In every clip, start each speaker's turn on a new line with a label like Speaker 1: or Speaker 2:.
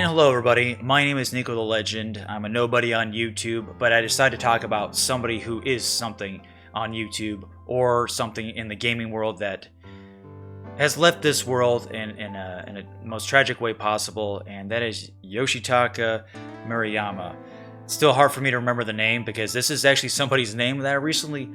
Speaker 1: And hello everybody, my name is NikoTheLegend. I'm a nobody on YouTube, but I decided to talk about somebody who is something on YouTube, or something in the gaming world that has left this world in a most tragic way possible, and that is Yoshitaka Murayama. It's still hard for me to remember the name, because this is actually somebody's name that I recently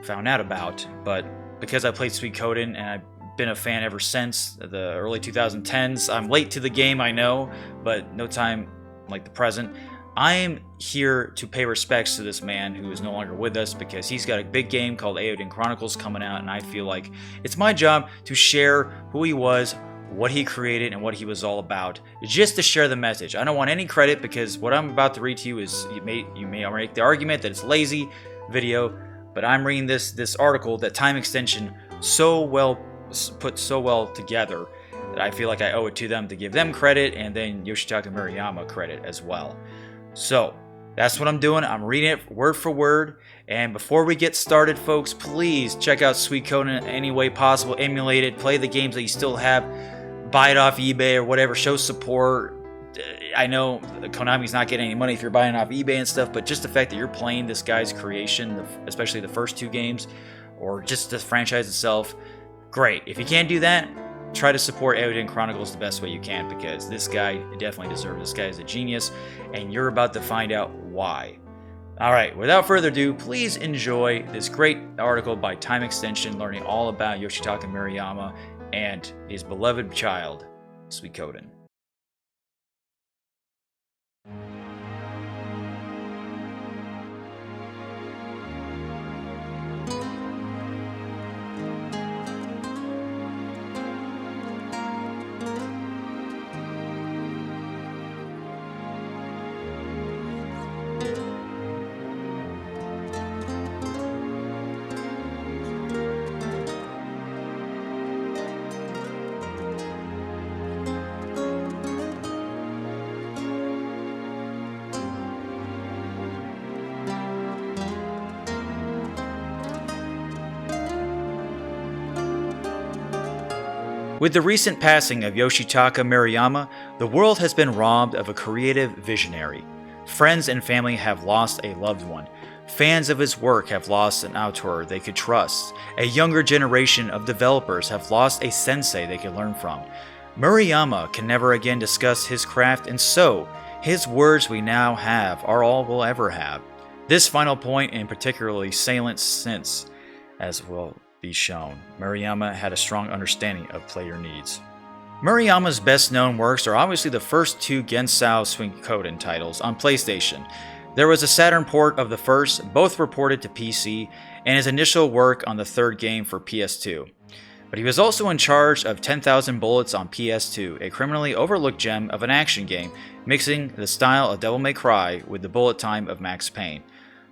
Speaker 1: found out about, but because I played Suikoden and I've been a fan ever since the early 2010s. I'm late to the game, I know, but no time like the present. I am here to pay respects to this man who is no longer with us, because he's got a big game called Eiyuden Chronicles coming out, and I feel like it's my job to share who he was, what he created, and what he was all about, just to share the message. I don't want any credit, because what I'm about to read to you is, you may make the argument that it's lazy video, but I'm reading this article that Time Extension put so well together that I feel like I owe it to them to give them credit, and then Yoshitaka Murayama credit as well. So that's what I'm doing. I'm reading it word for word. And before we get started, folks, please check out Suikoden in any way possible. Emulate it. Play the games that you still have. Buy it off eBay or whatever. Show support. I know Konami's not getting any money if you're buying off eBay and stuff, but just the fact that you're playing this guy's creation, especially the first two games, or just the franchise itself, great. If you can't do that, try to support Eiyuden Chronicles the best way you can, because this guy definitely deserves. This guy is a genius, and you're about to find out why. Alright, without further ado, please enjoy this great article by Time Extension, learning all about Yoshitaka Murayama and his beloved child, Suikoden. With the recent passing of Yoshitaka Murayama, the world has been robbed of a creative visionary. Friends and family have lost a loved one. Fans of his work have lost an auteur they could trust. A younger generation of developers have lost a sensei they could learn from. Murayama can never again discuss his craft, and so, his words we now have are all we'll ever have. This final point in particularly salient since, as will be shown, Murayama had a strong understanding of player needs. Murayama's best known works are obviously the first two Gensou Suikoden titles on PlayStation. There was a Saturn port of the first, both reported to PC, and his initial work on the third game for PS2. But he was also in charge of 10,000 Bullets on PS2, a criminally overlooked gem of an action game, mixing the style of Devil May Cry with the bullet time of Max Payne.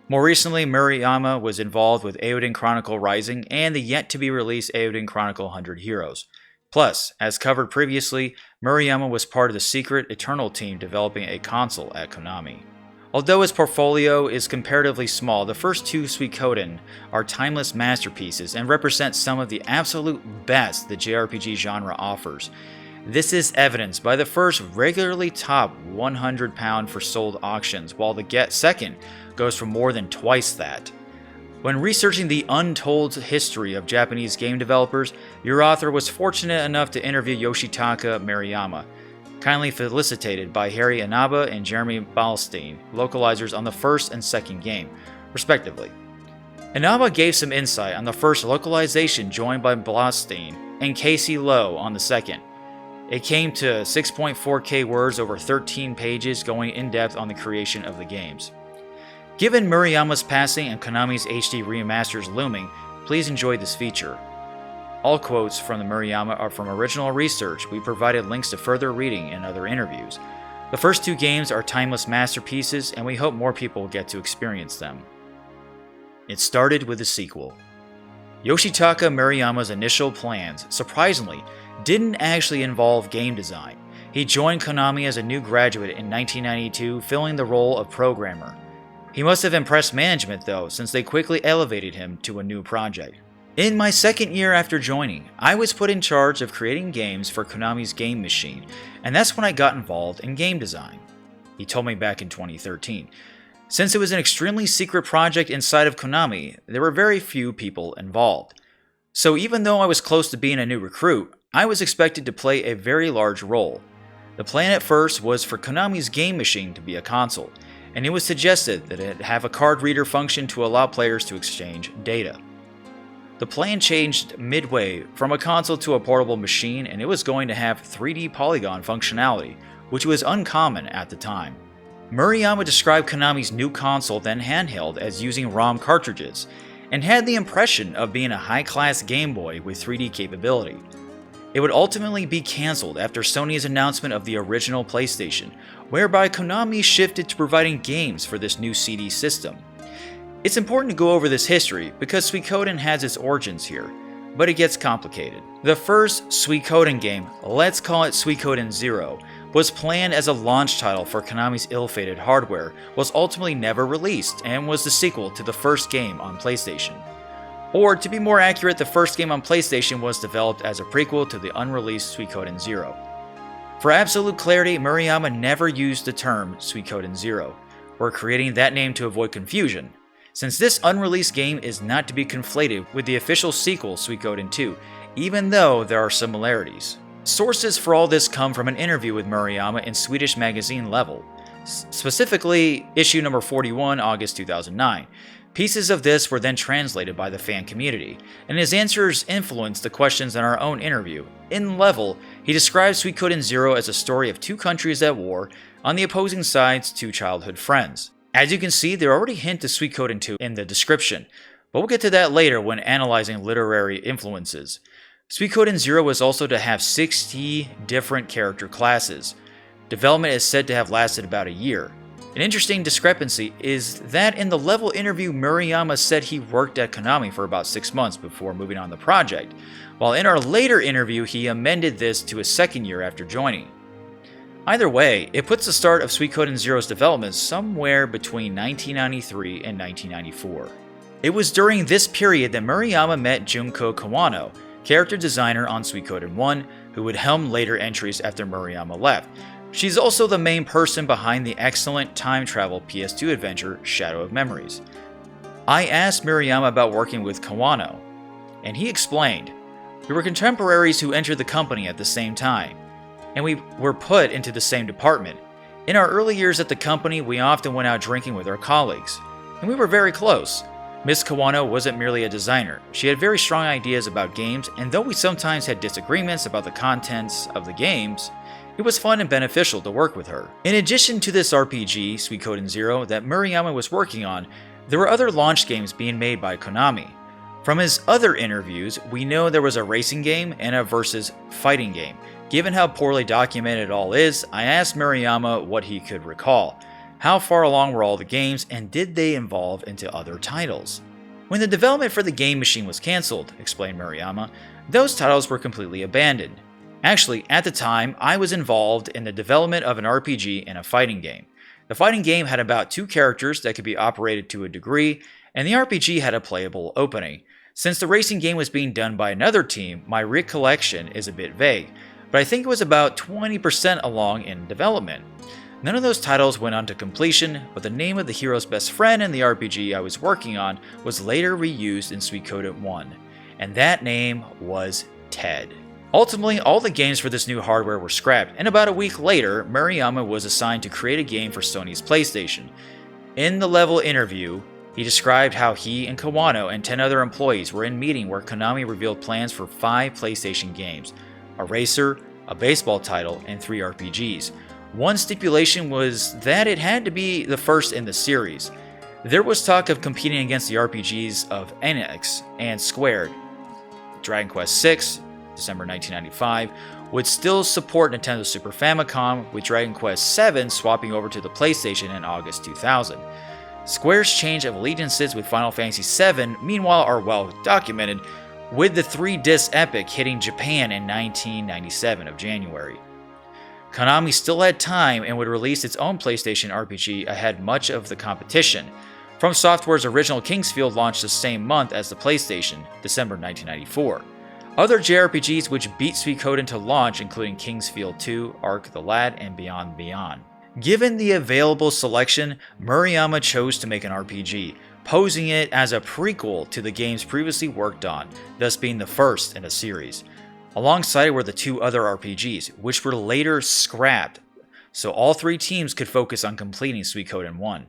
Speaker 1: More recently, Murayama was involved with Eiyuden Chronicle Rising and the yet-to-be-released Eiyuden Chronicle 100 Heroes. Plus, as covered previously, Murayama was part of the secret Eternal team developing a console at Konami. Although his portfolio is comparatively small, the first two Suikoden are timeless masterpieces and represent some of the absolute best the JRPG genre offers. This is evidenced by the first regularly top £100 for sold auctions, while the second goes for more than twice that. When researching the untold history of Japanese game developers, your author was fortunate enough to interview Yoshitaka Murayama, kindly felicitated by Harry Inaba and Jeremy Balstein, localizers on the first and second game, respectively. Inaba gave some insight on the first localization, joined by Balstein and Casey Lowe on the second. It came to 6.4k words over 13 pages, going in depth on the creation of the games. Given Murayama's passing and Konami's HD remasters looming, please enjoy this feature. All quotes from the Murayama are from original research. We provided links to further reading and other interviews. The first two games are timeless masterpieces, and we hope more people will get to experience them. It started with a sequel. Yoshitaka Murayama's initial plans, surprisingly, didn't actually involve game design. He joined Konami as a new graduate in 1992, filling the role of programmer. He must have impressed management though, since they quickly elevated him to a new project. In my second year after joining, I was put in charge of creating games for Konami's game machine, and that's when I got involved in game design," he told me back in 2013. Since it was an extremely secret project inside of Konami, there were very few people involved. So even though I was close to being a new recruit, I was expected to play a very large role. The plan at first was for Konami's game machine to be a console, and it was suggested that it have a card reader function to allow players to exchange data. The plan changed midway from a console to a portable machine, and it was going to have 3D polygon functionality, which was uncommon at the time. Murayama described Konami's new console, then handheld, as using ROM cartridges, and had the impression of being a high-class Game Boy with 3D capability. It would ultimately be cancelled after Sony's announcement of the original PlayStation, whereby Konami shifted to providing games for this new CD system. It's important to go over this history because Suikoden has its origins here, but it gets complicated. The first Suikoden game, let's call it Suikoden 0, was planned as a launch title for Konami's ill-fated hardware, was ultimately never released, and was the sequel to the first game on PlayStation. Or, to be more accurate, the first game on PlayStation was developed as a prequel to the unreleased Suikoden 0. For absolute clarity, Murayama never used the term Suikoden 0. We're creating that name to avoid confusion, since this unreleased game is not to be conflated with the official sequel Suikoden 2, even though there are similarities. Sources for all this come from an interview with Murayama in Swedish magazine Level, specifically issue number 41, August 2009. Pieces of this were then translated by the fan community, and his answers influenced the questions in our own interview. In Level, he describes Suikoden 0 as a story of two countries at war, on the opposing sides two childhood friends. As you can see, they already hint to Suikoden 2 in the description, but we'll get to that later when analyzing literary influences. Suikoden 0 was also to have 60 different character classes. Development is said to have lasted about a year. An interesting discrepancy is that in the Level interview, Murayama said he worked at Konami for about 6 months before moving on the project, while in our later interview he amended this to his second year after joining. Either way, it puts the start of Suikoden 0's development somewhere between 1993 and 1994. It was during this period that Murayama met Junko Kawano, character designer on Suikoden 1, who would helm later entries after Murayama left. She's also the main person behind the excellent time travel PS2 adventure Shadow of Memories. I asked Murayama about working with Kawano, and he explained, "We were contemporaries who entered the company at the same time, and we were put into the same department. In our early years at the company, we often went out drinking with our colleagues, and we were very close. Miss Kawano wasn't merely a designer. She had very strong ideas about games, and though we sometimes had disagreements about the contents of the games, it was fun and beneficial to work with her." In addition to this RPG, Suikoden 0, that Murayama was working on, there were other launch games being made by Konami. From his other interviews, we know there was a racing game and a versus fighting game. Given how poorly documented it all is, I asked Murayama what he could recall. How far along were all the games, and did they evolve into other titles? "When the development for the game machine was cancelled," explained Murayama, "those titles were completely abandoned. Actually, at the time, I was involved in the development of an RPG and a fighting game. The fighting game had about 2 characters that could be operated to a degree, and the RPG had a playable opening. Since the racing game was being done by another team, my recollection is a bit vague, but I think it was about 20% along in development. None of those titles went on to completion, but the name of the hero's best friend in the RPG I was working on was later reused in Suikoden 1, and that name was Ted." Ultimately, all the games for this new hardware were scrapped, and about a week later, Murayama was assigned to create a game for Sony's PlayStation. In the Level interview, he described how he and Kawano and 10 other employees were in a meeting where Konami revealed plans for 5 PlayStation games, a racer, a baseball title, and 3 RPGs. One stipulation was that it had to be the first in the series. There was talk of competing against the RPGs of Enix and Squared. Dragon Quest VI, December 1995, would still support Nintendo Super Famicom, with Dragon Quest VII swapping over to the PlayStation in August 2000. Square's change of allegiances with Final Fantasy VII, meanwhile, are well documented, with the 3-disc epic hitting Japan in 1997 of January. Konami still had time and would release its own PlayStation RPG ahead much of the competition. From Software's original Kingsfield launched the same month as the PlayStation, December 1994. Other JRPGs which beat Suikoden to launch including Kingsfield 2, Arc the Lad, and Beyond. Given the available selection, Murayama chose to make an RPG, posing it as a prequel to the games previously worked on, thus being the first in a series. Alongside it were the 2 other RPGs, which were later scrapped, so all 3 teams could focus on completing Suikoden 1.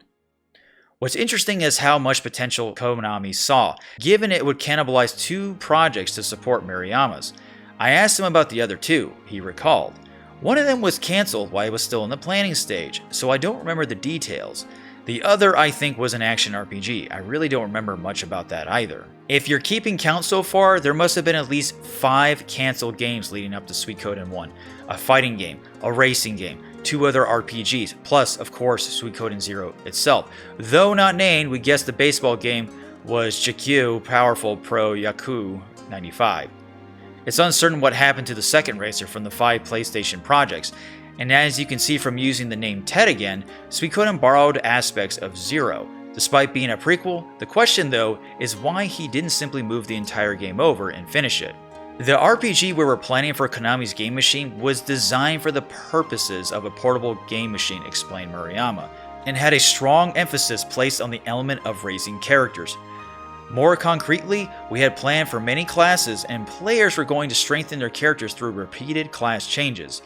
Speaker 1: What's interesting is how much potential Konami saw, given it would cannibalize 2 projects to support Murayama's. I asked him about the other 2, he recalled. One of them was cancelled while it was still in the planning stage, so I don't remember the details. The other, I think, was an action RPG. I really don't remember much about that either. If you're keeping count so far, there must have been at least 5 cancelled games leading up to Suikoden 1. A fighting game, a racing game, 2 other RPGs, plus, of course, Suikoden 0 itself. Though not named, we guess the baseball game was Chikyu Powerful Pro Yaku 95. It's uncertain what happened to the second racer from the 5 PlayStation projects, and as you can see from using the name Ted again, Suikoden borrowed aspects of Zero. Despite being a prequel, the question though is why he didn't simply move the entire game over and finish it. The RPG we were planning for Konami's game machine was designed for the purposes of a portable game machine, explained Murayama, and had a strong emphasis placed on the element of raising characters. More concretely, we had planned for many classes and players were going to strengthen their characters through repeated class changes.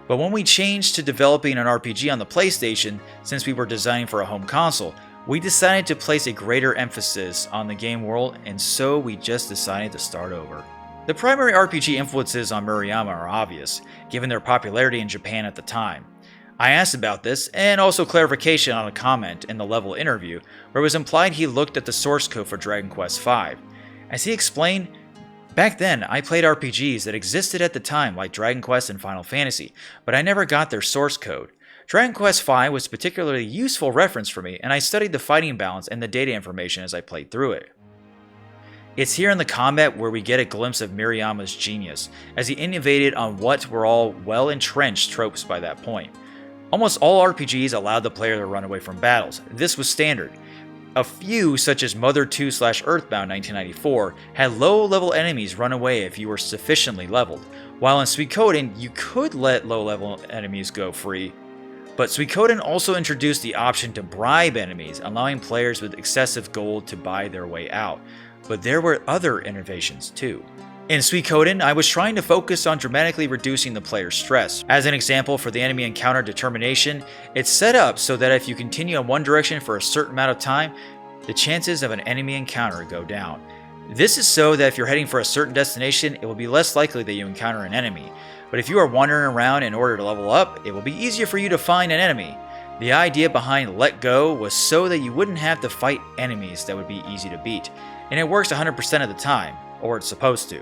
Speaker 1: But when we changed to developing an RPG on the PlayStation, since we were designing for a home console, we decided to place a greater emphasis on the game world, and so we just decided to start over. The primary RPG influences on Murayama are obvious, given their popularity in Japan at the time. I asked about this, and also clarification on a comment in the Level interview, where it was implied he looked at the source code for Dragon Quest V. As he explained, back then I played RPGs that existed at the time like Dragon Quest and Final Fantasy, but I never got their source code. Dragon Quest V was a particularly useful reference for me, and I studied the fighting balance and the data information as I played through it. It's here in the combat where we get a glimpse of Murayama's genius, as he innovated on what were all well-entrenched tropes by that point. Almost all RPGs allowed the player to run away from battles. This was standard. A few, such as Mother 2/Earthbound 1994, had low-level enemies run away if you were sufficiently leveled, while in Suikoden you could let low-level enemies go free. But Suikoden also introduced the option to bribe enemies, allowing players with excessive gold to buy their way out. But there were other innovations too. In Suikoden, I was trying to focus on dramatically reducing the player's stress. As an example, for the enemy encounter determination, it's set up so that if you continue in one direction for a certain amount of time, the chances of an enemy encounter go down. This is so that if you're heading for a certain destination, it will be less likely that you encounter an enemy. But if you are wandering around in order to level up, it will be easier for you to find an enemy. The idea behind Let Go was so that you wouldn't have to fight enemies that would be easy to beat, and it works 100% of the time, or it's supposed to.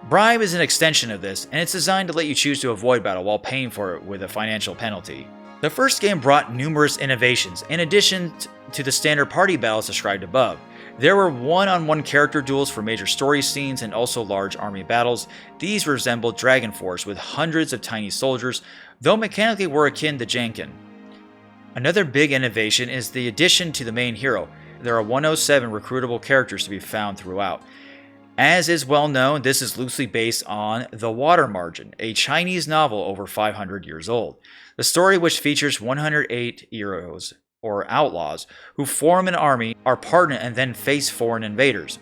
Speaker 1: Bribe is an extension of this, and it's designed to let you choose to avoid battle while paying for it with a financial penalty. The first game brought numerous innovations, in addition to the standard party battles described above. There were one-on-one character duels for major story scenes and also large army battles. These resembled Dragon Force with hundreds of tiny soldiers, though mechanically were akin to Janken. Another big innovation is the addition to the main hero. There are 107 recruitable characters to be found throughout. As is well known, this is loosely based on The Water Margin, a Chinese novel over 500 years old. The story, which features 108 heroes, or outlaws, who form an army, are partnered and then face foreign invaders.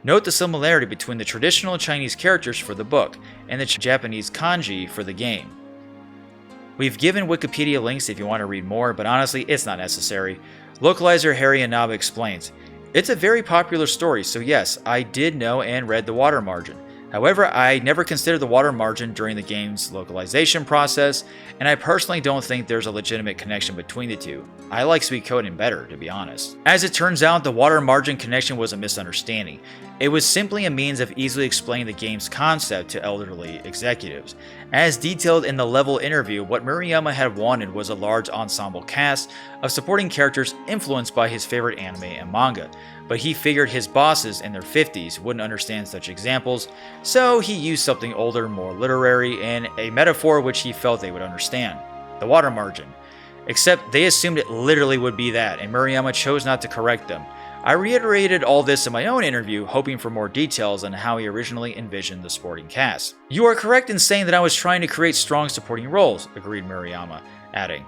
Speaker 1: Note the similarity between the traditional Chinese characters for the book and the Japanese kanji for the game. We've given Wikipedia links if you want to read more, but honestly, it's not necessary. Localizer Harry Inaba explains, "It's a very popular story, so yes, I did know and read The Water Margin. However, I never considered the water margin during the game's localization process, and I personally don't think there's a legitimate connection between the two. I like Suikoden better, to be honest." As it turns out, the water margin connection was a misunderstanding. It was simply a means of easily explaining the game's concept to elderly executives. As detailed in the Level interview, what Murayama had wanted was a large ensemble cast of supporting characters influenced by his favorite anime and manga, but he figured his bosses in their 50s wouldn't understand such examples, so he used something older, more literary, and a metaphor which he felt they would understand: the water margin. except they assumed it literally would be that, and Murayama chose not to correct them. I reiterated all this in my own interview, hoping for more details on how he originally envisioned the supporting cast. "You are correct in saying that I was trying to create strong supporting roles," agreed Murayama, adding,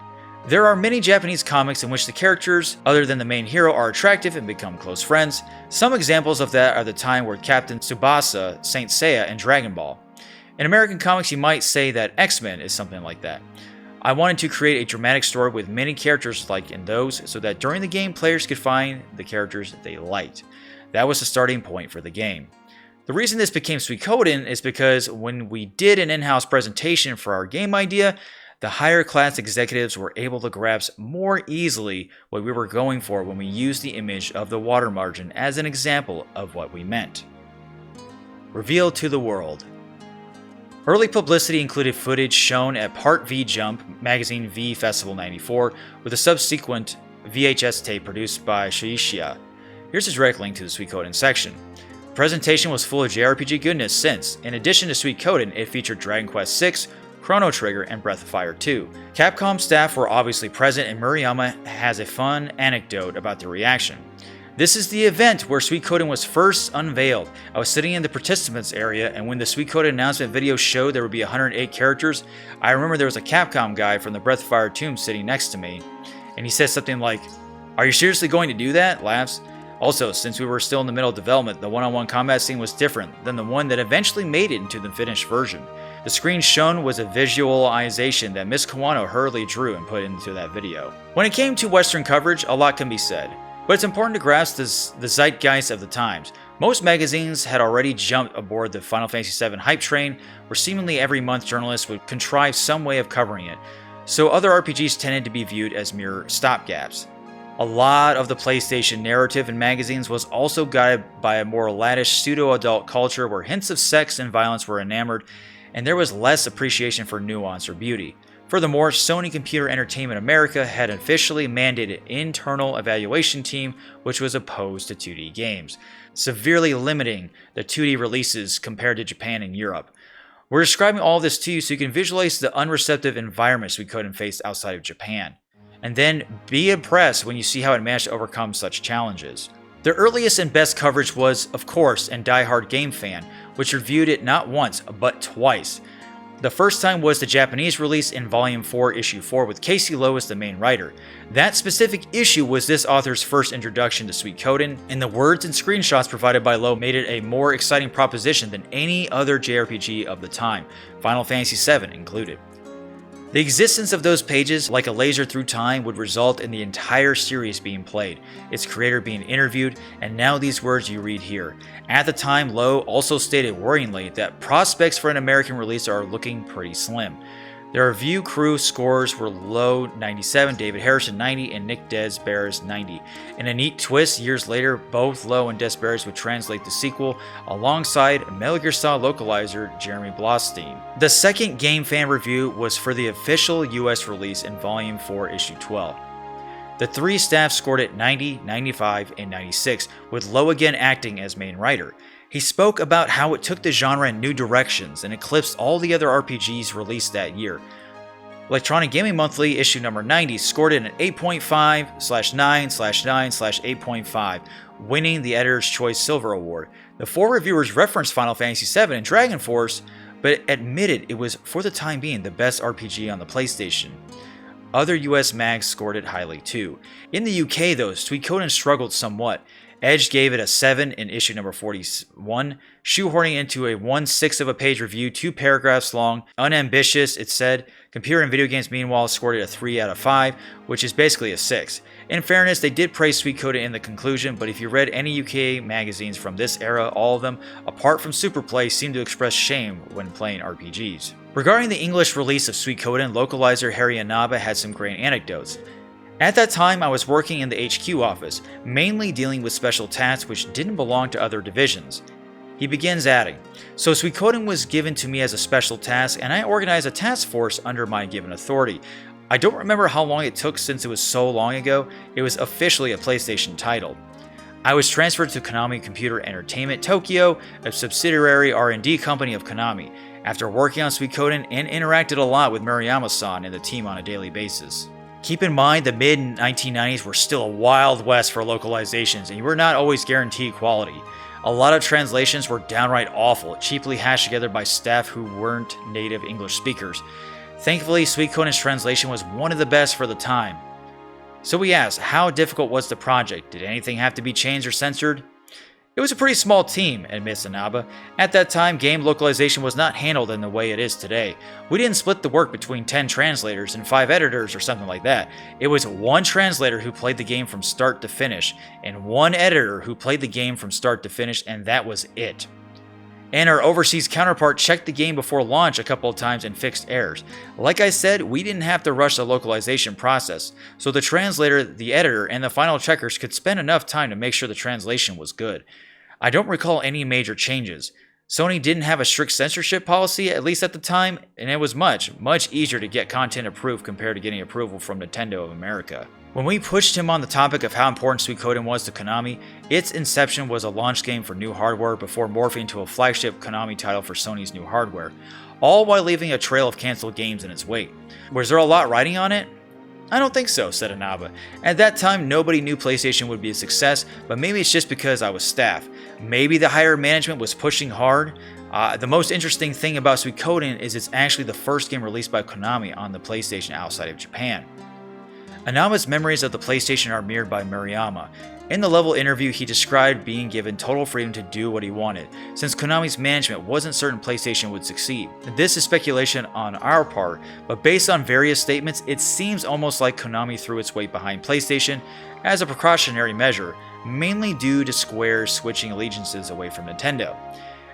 Speaker 1: "There are many Japanese comics in which the characters, other than the main hero, are attractive and become close friends. Some examples of that are the time where Captain Tsubasa, Saint Seiya, and Dragon Ball. In American comics, you might say that X-Men is something like that. I wanted to create a dramatic story with many characters like in those, so that during the game, players could find the characters they liked. That was the starting point for the game. The reason this became Suikoden is because when we did an in-house presentation for our game idea, the higher class executives were able to grasp more easily what we were going for when we used the image of the water margin as an example of what we meant." Revealed to the world. Early publicity included footage shown at Part V Jump Magazine V Festival 94 with a subsequent VHS tape produced by Shueisha. Here's a direct link to the Suikoden section. The presentation was full of JRPG goodness since, in addition to Suikoden, it featured Dragon Quest VI, Chrono Trigger, and Breath of Fire 2. Capcom staff were obviously present, and Murayama has a fun anecdote about the reaction. "This is the event where Suikoden was first unveiled. I was sitting in the participants area, and when the Suikoden announcement video showed there would be 108 characters, I remember there was a Capcom guy from the Breath of Fire tomb sitting next to me, and he said something like, 'Are you seriously going to do that?' Laughs. Also, since we were still in the middle of development, the one-on-one combat scene was different than the one that eventually made it into the finished version. The screen shown was a visualization that Ms. Kawano hurriedly drew and put into that video." When it came to Western coverage, a lot can be said. But it's important to grasp the zeitgeist of the times. Most magazines had already jumped aboard the Final Fantasy VII hype train, where seemingly every month journalists would contrive some way of covering it, so other RPGs tended to be viewed as mere stopgaps. A lot of the PlayStation narrative in magazines was also guided by a more laddish pseudo-adult culture where hints of sex and violence were enamored, and there was less appreciation for nuance or beauty. Furthermore, Sony Computer Entertainment America had officially mandated an internal evaluation team which was opposed to 2D games, severely limiting the 2D releases compared to Japan and Europe. We're describing all this to you so you can visualize the unreceptive environment Suikoden faced outside of Japan, and then be impressed when you see how it managed to overcome such challenges. The earliest and best coverage was, of course, in Die Hard Game Fan, which reviewed it not once, but twice. The first time was the Japanese release in Volume 4, Issue 4 with Casey Lowe as the main writer. That specific issue was this author's first introduction to Suikoden, and the words and screenshots provided by Lowe made it a more exciting proposition than any other JRPG of the time, Final Fantasy VII included. The existence of those pages, like a laser through time, would result in the entire series being played, its creator being interviewed, and now these words you read here. At the time, Lowe also stated worryingly that prospects for an American release are looking pretty slim. Their review crew scores were Lowe 97, David Harrison 90, and Nick Desbarres 90. In a neat twist, years later, both Lowe and Desbarres would translate the sequel alongside Metal Gear Solid localizer Jeremy Blostein. The second Game Fan review was for the official US release in Volume 4, Issue 12. The three staff scored it 90, 95, and 96, with Lowe again acting as main writer. He spoke about how it took the genre in new directions and eclipsed all the other RPGs released that year. Electronic Gaming Monthly issue number 90 scored it an 8.5/9/9/8.5, winning the Editor's Choice Silver Award. The four reviewers referenced Final Fantasy VII and Dragon Force, but admitted it was, for the time being, the best RPG on the PlayStation. Other US mags scored it highly too. In the UK though, Suikoden struggled somewhat. Edge gave it a 7 in issue number 41, shoehorning into a 1/6 of a page review, 2 paragraphs long. Unambitious, it said. Computer and Video Games, meanwhile, scored it a 3 out of 5, which is basically a 6. In fairness, they did praise Suikoden in the conclusion, but if you read any UK magazines from this era, all of them, apart from Superplay, seemed to express shame when playing RPGs. Regarding the English release of Suikoden, localizer Harry Inaba had some great anecdotes. At that time, I was working in the HQ office, mainly dealing with special tasks which didn't belong to other divisions. He begins adding, "So Suikoden was given to me as a special task, and I organized a task force under my given authority. I don't remember how long it took since it was so long ago. It was officially a PlayStation title. I was transferred to Konami Computer Entertainment Tokyo, a subsidiary R&D company of Konami, after working on Suikoden and interacted a lot with Murayama-san and the team on a daily basis." Keep in mind the mid-1990s were still a wild west for localizations, and you were not always guaranteed quality. A lot of translations were downright awful, cheaply hashed together by staff who weren't native English speakers. Thankfully, Suikoden's translation was one of the best for the time. So we asked, how difficult was the project? Did anything have to be changed or censored? It was a pretty small team, admits Inaba. At that time, game localization was not handled in the way it is today. We didn't split the work between 10 translators and 5 editors or something like that. It was one translator who played the game from start to finish, and one editor who played the game from start to finish, and that was it. And our overseas counterpart checked the game before launch a couple of times and fixed errors. Like I said, we didn't have to rush the localization process, so the translator, the editor, and the final checkers could spend enough time to make sure the translation was good. I don't recall any major changes. Sony didn't have a strict censorship policy, at least at the time, and it was much easier to get content approved compared to getting approval from Nintendo of America. When we pushed him on the topic of how important Suikoden was to Konami, its inception was a launch game for new hardware before morphing into a flagship Konami title for Sony's new hardware, all while leaving a trail of canceled games in its wake. Was there a lot riding on it? I don't think so, said Inaba. At that time, nobody knew PlayStation would be a success, but maybe it's just because I was staff. Maybe the higher management was pushing hard. The most interesting thing about Suikoden is it's actually the first game released by Konami on the PlayStation outside of Japan. Inaba's memories of the PlayStation are mirrored by Murayama. In the Level interview, he described being given total freedom to do what he wanted, since Konami's management wasn't certain PlayStation would succeed. This is speculation on our part, but based on various statements, it seems almost like Konami threw its weight behind PlayStation as a precautionary measure, mainly due to Square's switching allegiances away from Nintendo.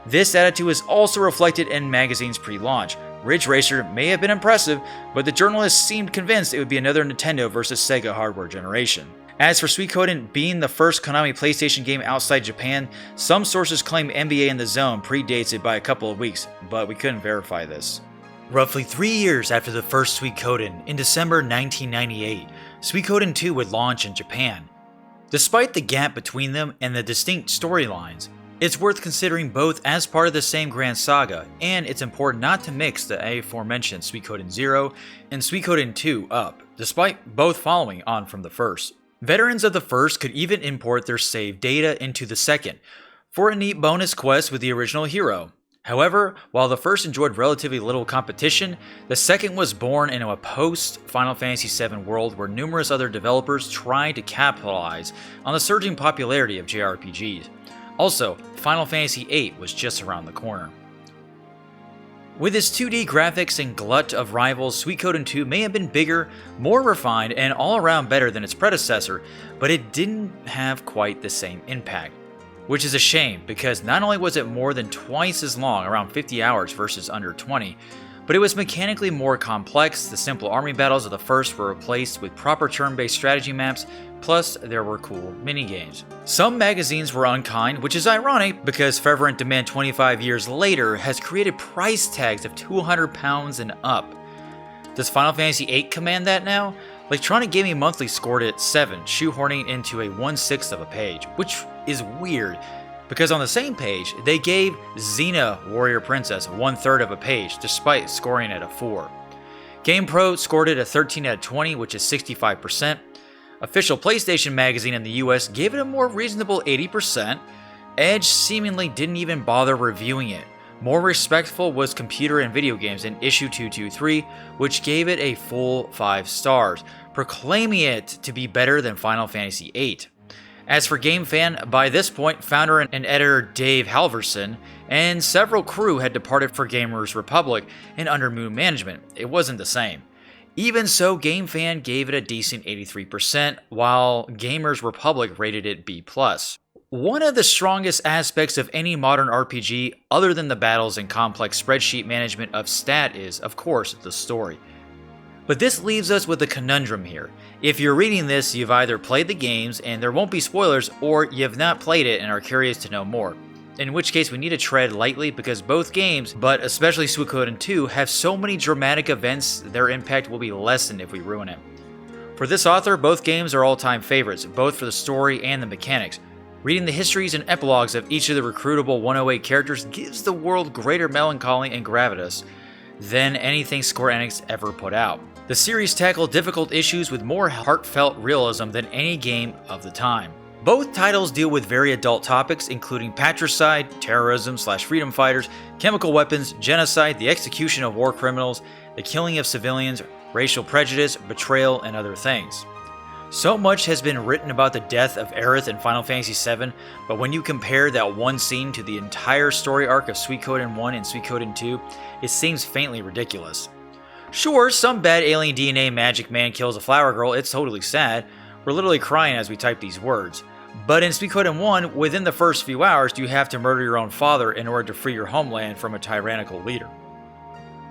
Speaker 1: This attitude is also reflected in magazines pre-launch. Ridge Racer may have been impressive, but the journalists seemed convinced it would be another Nintendo versus Sega hardware generation. As for Suikoden being the first Konami PlayStation game outside Japan, some sources claim NBA in the Zone predates it by a couple of weeks, but we couldn't verify this. Roughly 3 years after the first Suikoden, in December 1998, Suikoden 2 would launch in Japan. Despite the gap between them and the distinct storylines, it's worth considering both as part of the same grand saga, and it's important not to mix the aforementioned Suikoden 0 and Suikoden 2 up, despite both following on from the first. Veterans of the first could even import their save data into the second, for a neat bonus quest with the original hero. However, while the first enjoyed relatively little competition, the second was born in a post-Final Fantasy VII world where numerous other developers tried to capitalize on the surging popularity of JRPGs. Also, Final Fantasy VIII was just around the corner. With its 2D graphics and glut of rivals, Suikoden 2 may have been bigger, more refined, and all around better than its predecessor, but it didn't have quite the same impact. Which is a shame, because not only was it more than twice as long, around 50 hours versus under 20, but it was mechanically more complex. The simple army battles of the first were replaced with proper turn-based strategy maps, plus there were cool minigames. Some magazines were unkind, which is ironic because Forever in Demand 25 years later has created price tags of £200 and up. Does Final Fantasy VIII command that now? Electronic Gaming Monthly scored it 7, shoehorning into a 1/6 of a page, which is weird, because on the same page, they gave Xena Warrior Princess 1/3 of a page, despite scoring at a 4. GamePro scored it a 13 out of 20, which is 65%. Official PlayStation Magazine in the US gave it a more reasonable 80%. Edge seemingly didn't even bother reviewing it. More respectful was Computer and Video Games in issue 223, which gave it a full 5 stars, proclaiming it to be better than Final Fantasy VIII. As for GameFan, by this point, founder and editor Dave Halverson and several crew had departed for Gamers Republic and under Moon Management. It wasn't the same. Even so, GameFan gave it a decent 83%, while Gamers Republic rated it B+. One of the strongest aspects of any modern RPG, other than the battles and complex spreadsheet management of stat, is, of course, the story. But this leaves us with a conundrum here. If you're reading this, you've either played the games and there won't be spoilers, or you've not played it and are curious to know more. In which case we need to tread lightly because both games, but especially Suikoden 2, have so many dramatic events their impact will be lessened if we ruin it. For this author, both games are all-time favorites, both for the story and the mechanics. Reading the histories and epilogues of each of the recruitable 108 characters gives the world greater melancholy and gravitas than anything Square Enix ever put out. The series tackled difficult issues with more heartfelt realism than any game of the time. Both titles deal with very adult topics, including patricide, terrorism/freedom fighters, chemical weapons, genocide, the execution of war criminals, the killing of civilians, racial prejudice, betrayal, and other things. So much has been written about the death of Aerith in Final Fantasy VII, but when you compare that one scene to the entire story arc of Suikoden 1 and Suikoden 2, it seems faintly ridiculous. Sure, some bad alien DNA magic man kills a flower girl, it's totally sad. We're literally crying as we type these words. But in Suikoden 1, within the first few hours, you have to murder your own father in order to free your homeland from a tyrannical leader.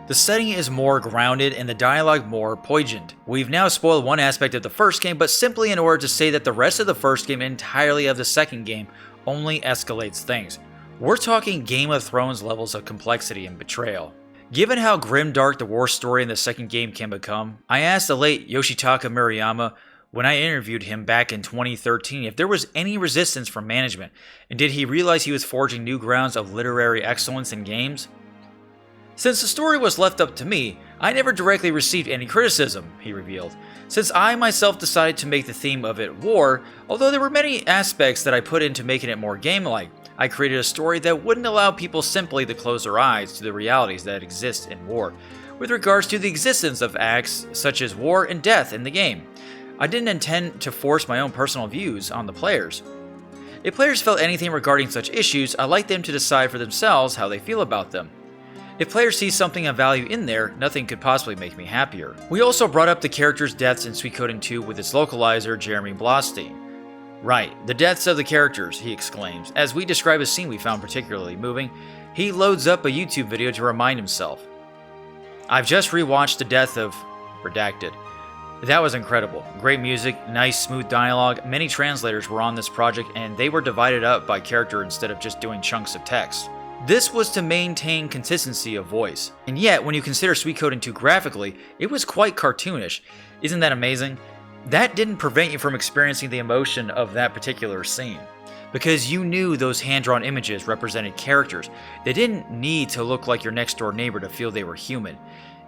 Speaker 1: The setting is more grounded and the dialogue more poignant. We've now spoiled one aspect of the first game, but simply in order to say that the rest of the first game and entirely of the second game only escalates things. We're talking Game of Thrones levels of complexity and betrayal. Given how grimdark the war story in the second game can become, I asked the late Yoshitaka Murayama when I interviewed him back in 2013 if there was any resistance from management, and did he realize he was forging new grounds of literary excellence in games? Since the story was left up to me, I never directly received any criticism, he revealed, since I myself decided to make the theme of it war, although there were many aspects that I put into making it more game-like. I created a story that wouldn't allow people simply to close their eyes to the realities that exist in war, with regards to the existence of acts such as war and death in the game. I didn't intend to force my own personal views on the players. If players felt anything regarding such issues, I'd like them to decide for themselves how they feel about them. If players see something of value in there, nothing could possibly make me happier. We also brought up the characters' deaths in Suikoden 2 with its localizer, Jeremy Blostein. Right, the deaths of the characters, he exclaims. As we describe a scene we found particularly moving, he loads up a YouTube video to remind himself. I've just rewatched the death of... Redacted. That was incredible. Great music, nice smooth dialogue. Many translators were on this project and they were divided up by character instead of just doing chunks of text. This was to maintain consistency of voice. And yet, when you consider Suikoden 2 graphically, it was quite cartoonish. Isn't that amazing? That didn't prevent you from experiencing the emotion of that particular scene, because you knew those hand-drawn images represented characters. They didn't need to look like your next-door neighbor to feel they were human.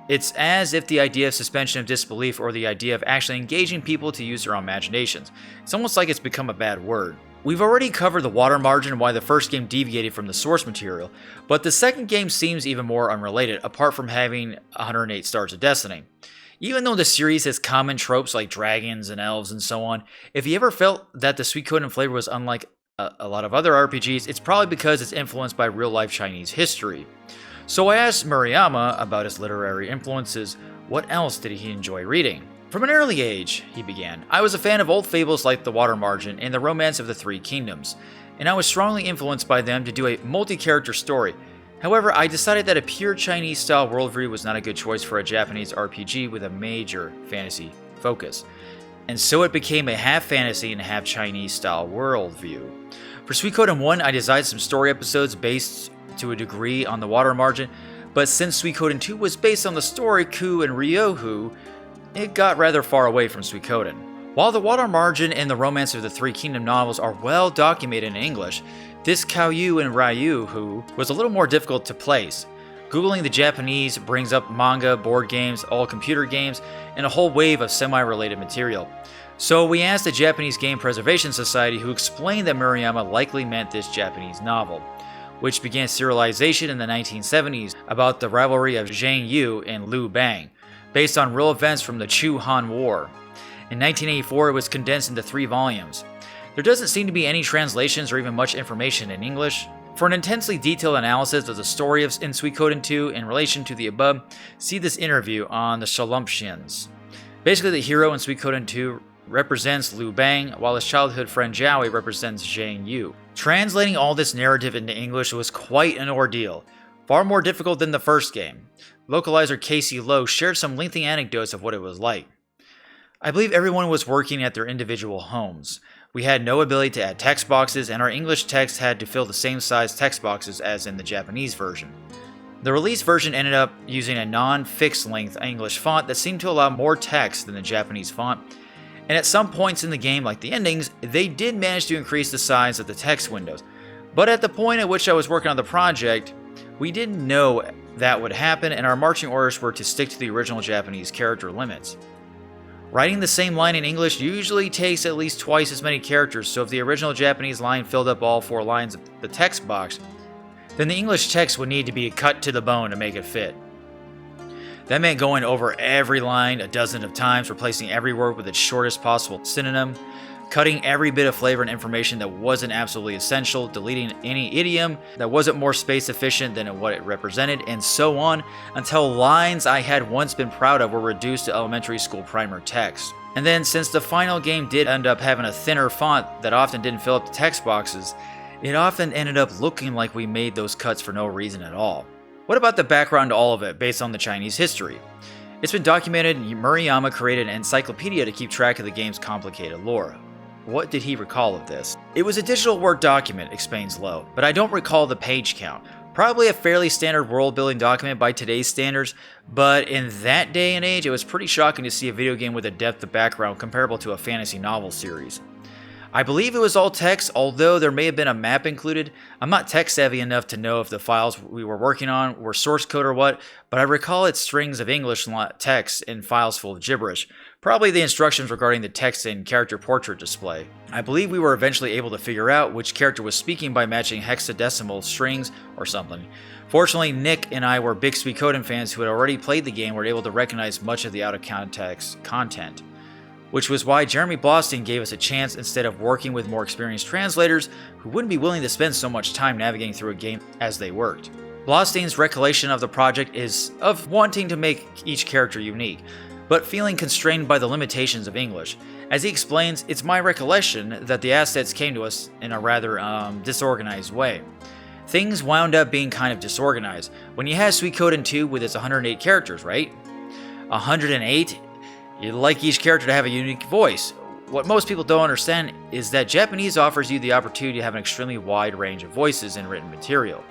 Speaker 1: It's as if the idea of suspension of disbelief or the idea of actually engaging people to use their own imaginations. It's almost like it's become a bad word. We've already covered the water margin and why the first game deviated from the source material, but the second game seems even more unrelated, apart from having 108 Stars of Destiny. Even though the series has common tropes like dragons and elves and so on, if you ever felt that the Suikoden flavor was unlike a lot of other RPGs, it's probably because it's influenced by real-life Chinese history. So I asked Murayama about his literary influences. What else did he enjoy reading? From an early age, he began, I was a fan of old fables like The Water Margin and The Romance of the Three Kingdoms, and I was strongly influenced by them to do a multi-character story. However, I decided that a pure Chinese-style worldview was not a good choice for a Japanese RPG with a major fantasy focus, and so it became a half fantasy and half Chinese-style worldview. For Suikoden 1, I designed some story episodes based to a degree on The Water Margin, but since Suikoden 2 was based on the story Ku and Ryohu, it got rather far away from Suikoden. While The Water Margin and The Romance of the Three Kingdom novels are well documented in English, this Kaoyu and Ryohu was a little more difficult to place. Googling the Japanese brings up manga, board games, all computer games, and a whole wave of semi-related material. So we asked the Japanese Game Preservation Society, who explained that Murayama likely meant this Japanese novel, which began serialization in the 1970s about the rivalry of Zhang Yu and Liu Bang, based on real events from the Chu-Han War. In 1984, it was condensed into 3 volumes. There doesn't seem to be any translations or even much information in English. For an intensely detailed analysis of the story in Suikoden 2 in relation to the above, see this interview on the Shalumptians. Basically, the hero in Suikoden 2 represents Liu Bang, while his childhood friend Jowie represents Zhang Yu. Translating all this narrative into English was quite an ordeal, far more difficult than the first game. Localizer Casey Lowe shared some lengthy anecdotes of what it was like. I believe everyone was working at their individual homes. We had no ability to add text boxes, and our English text had to fill the same size text boxes as in the Japanese version. The release version ended up using a non-fixed length English font that seemed to allow more text than the Japanese font, and at some points in the game, like the endings, they did manage to increase the size of the text windows. But at the point at which I was working on the project, We didn't know that would happen, and our marching orders were to stick to the original Japanese character limits. Writing the same line in English usually takes at least twice as many characters, so if the original Japanese line filled up all 4 lines of the text box, then the English text would need to be cut to the bone to make it fit. That meant going over every line a dozen of times, replacing every word with its shortest possible synonym, cutting every bit of flavor and information that wasn't absolutely essential, deleting any idiom that wasn't more space efficient than what it represented, and so on, until lines I had once been proud of were reduced to elementary school primer text. And then, since the final game did end up having a thinner font that often didn't fill up the text boxes, it often ended up looking like we made those cuts for no reason at all. What about the background to all of it based on the Chinese history? It's been documented Murayama created an encyclopedia to keep track of the game's complicated lore. What did he recall of this? It was a digital Word document, explains Lowe, but I don't recall the page count. Probably a fairly standard world-building document by today's standards, but in that day and age, it was pretty shocking to see a video game with a depth of background comparable to a fantasy novel series. I believe it was all text, although there may have been a map included. I'm not tech-savvy enough to know if the files we were working on were source code or what, but I recall it's strings of English text and files full of gibberish. Probably the instructions regarding the text and character portrait display. I believe we were eventually able to figure out which character was speaking by matching hexadecimal strings or something. Fortunately, Nick and I were big Suikoden fans who had already played the game and were able to recognize much of the out-of-context content, which was why Jeremy Blostein gave us a chance instead of working with more experienced translators who wouldn't be willing to spend so much time navigating through a game as they worked. Blostein's recollection of the project is of wanting to make each character unique, but feeling constrained by the limitations of English. As he explains, it's my recollection that the assets came to us in a rather disorganized way. Things wound up being kind of disorganized. When you have Suikoden 2 with its 108 characters, right? 108? You'd like each character to have a unique voice. What most people don't understand is that Japanese offers you the opportunity to have an extremely wide range of voices in written material.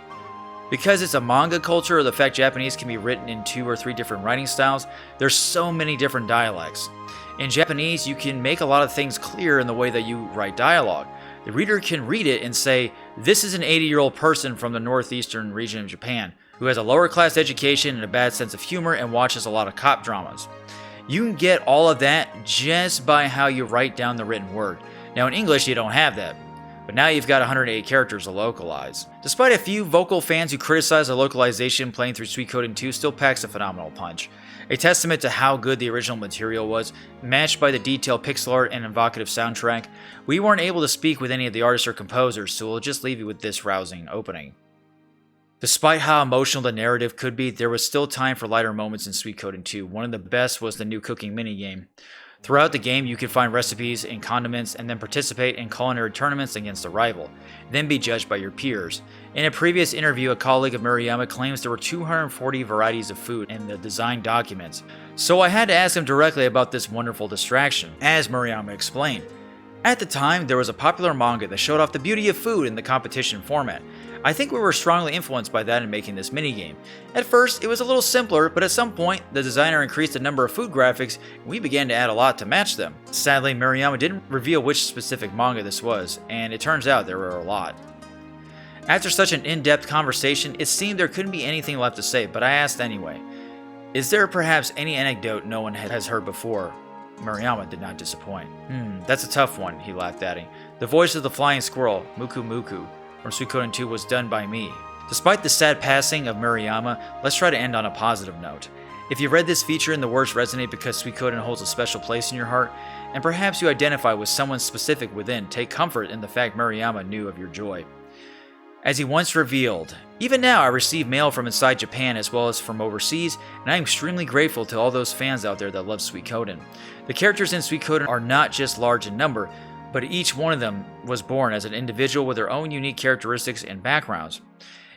Speaker 1: Because it's a manga culture, or the fact Japanese can be written in 2 or 3 different writing styles, there's so many different dialects. In Japanese, you can make a lot of things clear in the way that you write dialogue. The reader can read it and say, this is an 80-year-old person from the northeastern region of Japan, who has a lower class education and a bad sense of humor and watches a lot of cop dramas. You can get all of that just by how you write down the written word. Now in English, you don't have that. But now you've got 108 characters to localize. Despite a few vocal fans who criticize the localization, playing through Suikoden 2 still packs a phenomenal punch. A testament to how good the original material was, matched by the detailed pixel art and evocative soundtrack. We weren't able to speak with any of the artists or composers, so we'll just leave you with this rousing opening. Despite how emotional the narrative could be, there was still time for lighter moments in Suikoden 2. One of the best was the new cooking minigame. Throughout the game, you can find recipes and condiments and then participate in culinary tournaments against a rival, then be judged by your peers. In a previous interview, a colleague of Murayama claims there were 240 varieties of food in the design documents, so I had to ask him directly about this wonderful distraction. As Murayama explained, at the time, there was a popular manga that showed off the beauty of food in the competition format. I think we were strongly influenced by that in making this minigame. At first, it was a little simpler, but at some point, the designer increased the number of food graphics, and we began to add a lot to match them. Sadly, Murayama didn't reveal which specific manga this was, and it turns out there were a lot. After such an in-depth conversation, it seemed there couldn't be anything left to say, but I asked anyway. Is there perhaps any anecdote no one has heard before? Murayama did not disappoint. That's a tough one, he laughed at him. The voice of the flying squirrel, Muku Muku, from Suikoden 2 was done by me. Despite the sad passing of Murayama, let's try to end on a positive note. If you read this feature and the words resonate because Suikoden holds a special place in your heart, and perhaps you identify with someone specific within, take comfort in the fact Murayama knew of your joy. As he once revealed, even now I receive mail from inside Japan as well as from overseas, and I am extremely grateful to all those fans out there that love Suikoden. The characters in Suikoden are not just large in number, but each one of them was born as an individual with their own unique characteristics and backgrounds.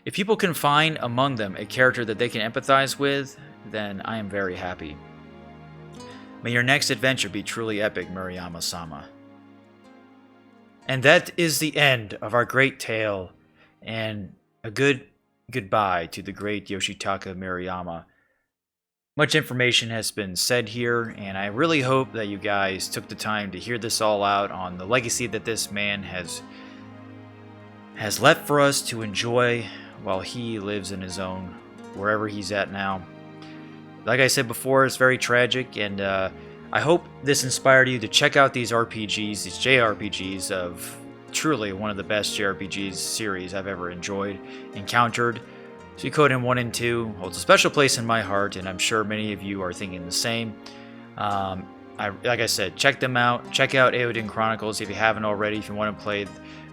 Speaker 1: If people can find among them a character that they can empathize with, then I am very happy. May your next adventure be truly epic, Murayama-sama. And that is the end of our great tale, and a good goodbye to the great Yoshitaka Murayama. Much information has been said here, and I really hope that you guys took the time to hear this all out on the legacy that this man has left for us to enjoy while he lives in his own wherever he's at now. Like I said before, it's very tragic, and I hope this inspired you to check out these RPGs, these JRPGs of truly one of the best JRPGs series I've ever encountered. Suikoden 1 and 2 holds a special place in my heart, and I'm sure many of you are thinking the same. Like I said, check them out. Check out Eiyuden Chronicles if you haven't already. If you want to play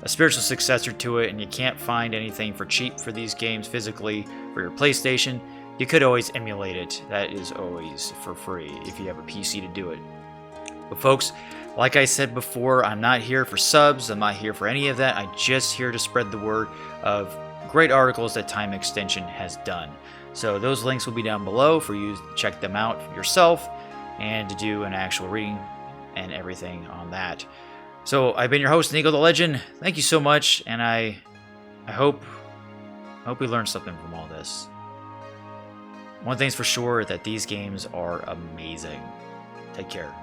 Speaker 1: a spiritual successor to it and you can't find anything for cheap for these games physically for your PlayStation, you could always emulate it. That is always for free if you have a PC to do it. But folks, like I said before, I'm not here for subs. I'm not here for any of that. I'm just here to spread the word of great articles that Time Extension has done. So those links will be down below for you to check them out yourself and to do an actual reading and everything on that. So I've been your host, NikoTheLegend. Thank you so much, and I hope we learned something from all this. One thing's for sure, that these games are amazing. Take care.